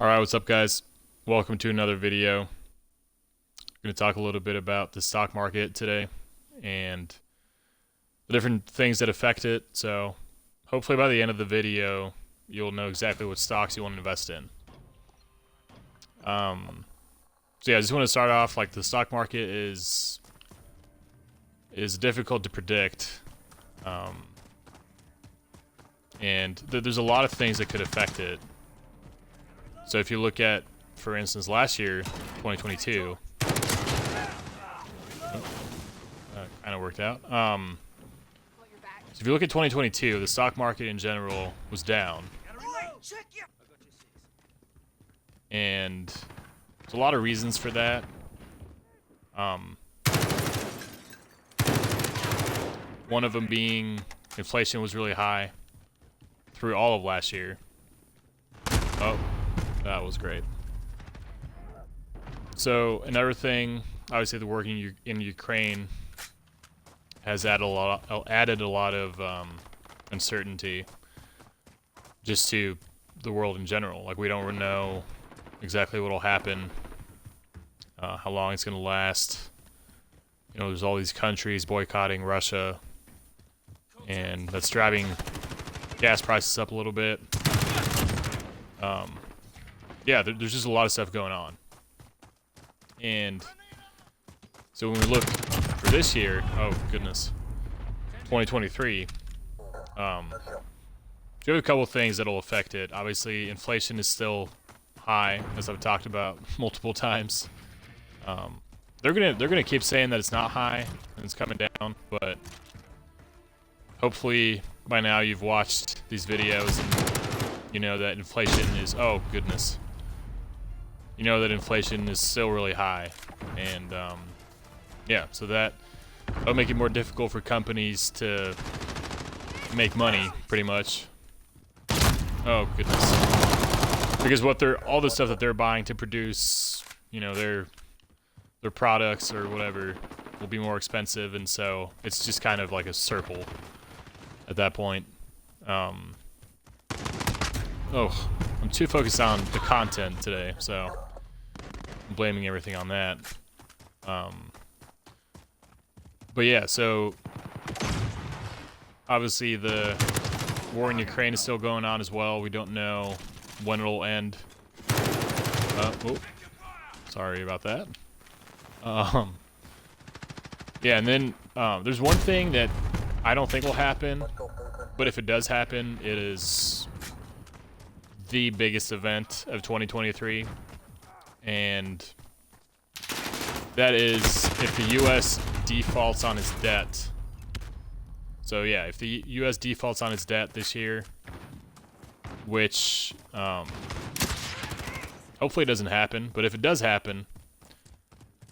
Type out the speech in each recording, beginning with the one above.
Alright, what's up guys? Welcome to another video. I'm going to talk a little bit about the stock market today and the different things that affect it. So hopefully by the end of the video, you'll know exactly what stocks you want to invest in. So yeah, I just want to start off, like, the stock market is difficult to predict. And there's a lot of things that could affect it. So if you look at, for instance, last year, 2022, kind of worked out. So if you look at 2022, the stock market in general was down. And there's a lot of reasons for that. One of them being inflation was really high through all of last year. Oh. That was great. So another thing, obviously the war in Ukraine has added a lot of uncertainty just to the world in general. Like, we don't know exactly what will happen, how long it's going to last. You know, there's all these countries boycotting Russia, and that's driving gas prices up a little bit. Yeah, there's just a lot of stuff going on. And so when we look for this year, oh goodness, 2023, you have a couple of things that'll affect it. Obviously, inflation is still high, as I've talked about multiple times. They're gonna keep saying that it's not high and it's coming down, but hopefully by now you've watched these videos and you know that inflation is, oh goodness, you know that inflation is still really high. And yeah, so that'll make it more difficult for companies to make money, pretty much. Oh goodness, because all the stuff that they're buying to produce, you know, their products or whatever, will be more expensive, and so it's just kind of like a circle at that point. Oh, I'm too focused on the content today, so I'm blaming everything on that. But yeah, so obviously the war in Ukraine is still going on as well. We don't know when it'll end. Oh, sorry about that. Yeah, and then there's one thing that I don't think will happen, but if it does happen, it is the biggest event of 2023, and that is if the U.S. defaults on its debt. So yeah, if the U.S. defaults on its debt this year, which hopefully it doesn't happen, but if it does happen,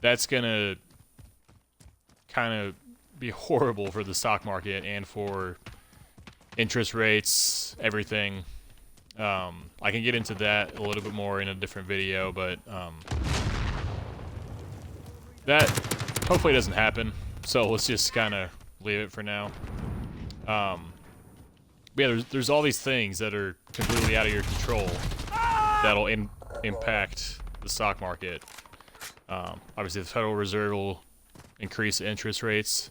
that's gonna kind of be horrible for the stock market and for interest rates, everything. I can get into that a little bit more in a different video, but that hopefully doesn't happen, so let's just kind of leave it for now. But yeah, there's all these things that are completely out of your control that'll impact the stock market. Obviously, the Federal Reserve will increase interest rates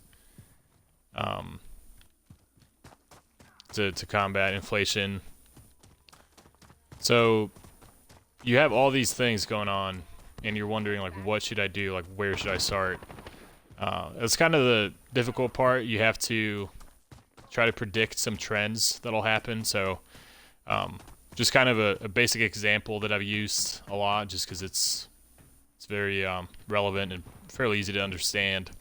to combat inflation. So you have all these things going on, and you're wondering, like, what should I do? Like, where should I start? It's kind of the difficult part. You have to try to predict some trends that'll happen. So just kind of a basic example that I've used a lot, just because it's very relevant and fairly easy to understand,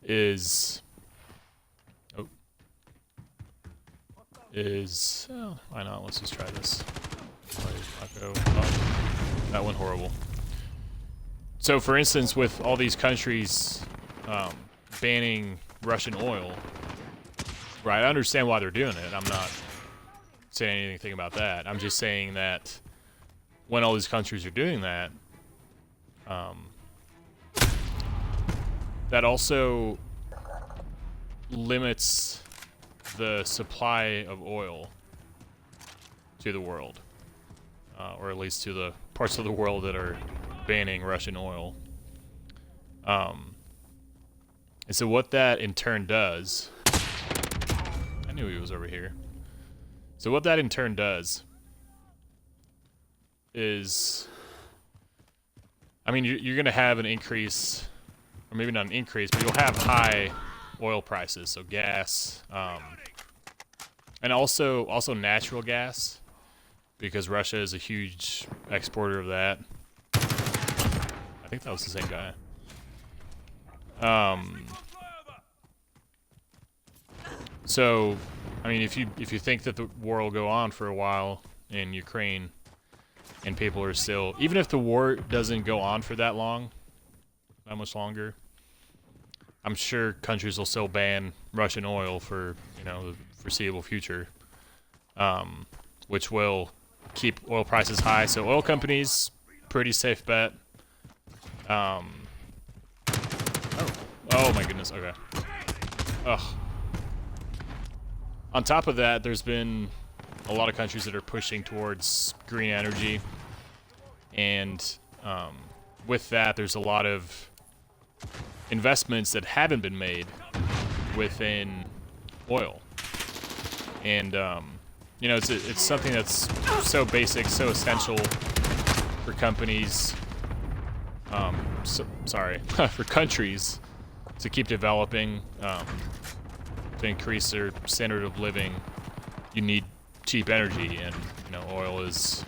is why not? Let's just try this. Oh, that went horrible. So, for instance, with all these countries banning Russian oil, right? I understand why they're doing it. I'm not saying anything about that. I'm just saying that when all these countries are doing that, that also limits the supply of oil to the world. or at least to the parts of the world that are banning Russian oil. And so what that in turn does, I knew he was over here. So what that in turn does is, I mean, you're going to have an increase, or maybe not an increase, but you'll have high oil prices, so gas, and also natural gas, because Russia is a huge exporter of that. I think that was the same guy. So, I mean, if you think that the war will go on for a while in Ukraine, and people are still, even if the war doesn't go on for that long, that much longer, I'm sure countries will still ban Russian oil for, you know, the foreseeable future, which will keep oil prices high. So oil companies, pretty safe bet. Oh my goodness, okay. Ugh. On top of that, there's been a lot of countries that are pushing towards green energy, and with that, there's a lot of investments that haven't been made within oil, and you know, it's something that's so basic, so essential for companies. For countries to keep developing, to increase their standard of living. You need cheap energy, and you know, oil is,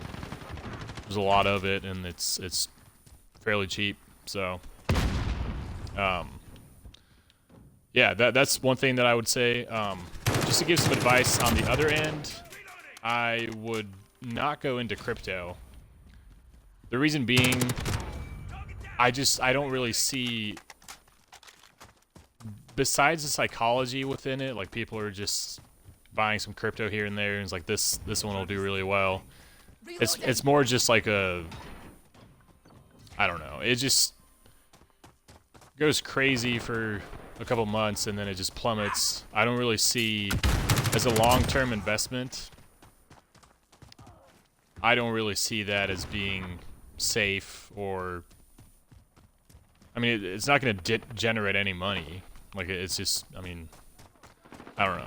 there's a lot of it, and it's fairly cheap. So yeah, that's one thing that I would say. Just to give some advice on the other end, I would not go into crypto. The reason being, I don't really see, besides the psychology within it, like people are just buying some crypto here and there, and it's like this one will do really well. It's more just like a, I don't know, it just goes crazy for a couple months and then it just plummets. I don't really see, as a long-term investment, I don't really see that as being safe, or, I mean, it's not going to generate any money. Like, it's just, I mean, I don't know.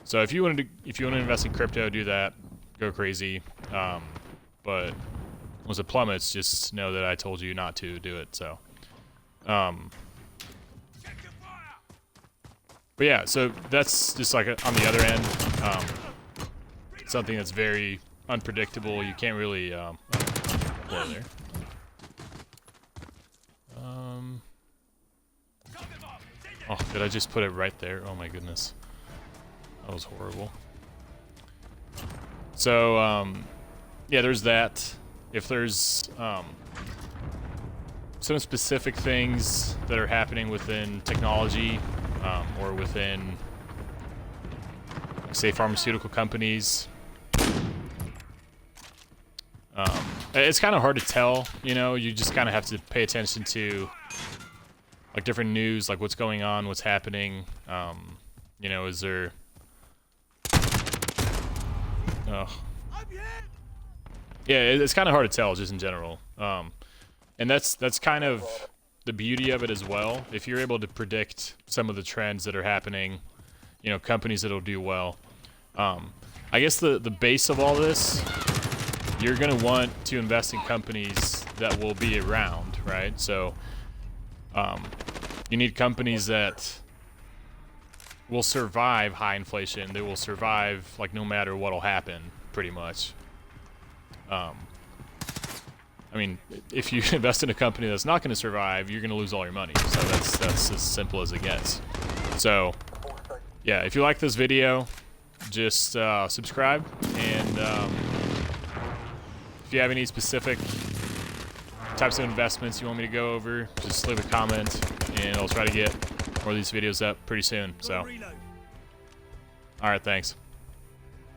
So if you want to invest in crypto, do that. Go crazy. But once it plummets, just know that I told you not to do it. So, but yeah. So that's just like on the other end, something that's very unpredictable. You can't really go there. Oh, did I just put it right there? Oh my goodness. That was horrible. So, yeah, there's that. If there's some specific things that are happening within technology, or within, say, pharmaceutical companies, it's kind of hard to tell, you know. You just kind of have to pay attention to, like, different news, like what's going on, what's happening. You know, is there... Yeah, it's kind of hard to tell, just in general. And that's kind of the beauty of it as well. If you're able to predict some of the trends that are happening, you know, companies that'll do well. I guess the base of all this, you're going to want to invest in companies that will be around, right? So you need companies that will survive high inflation. They will survive, like, no matter what'll happen, pretty much. I mean, if you invest in a company that's not going to survive, you're going to lose all your money. So that's as simple as it gets. So, yeah, if you like this video, just subscribe, and if you have any specific types of investments you want me to go over, just leave a comment, and I'll try to get more of these videos up pretty soon. So, all right, thanks.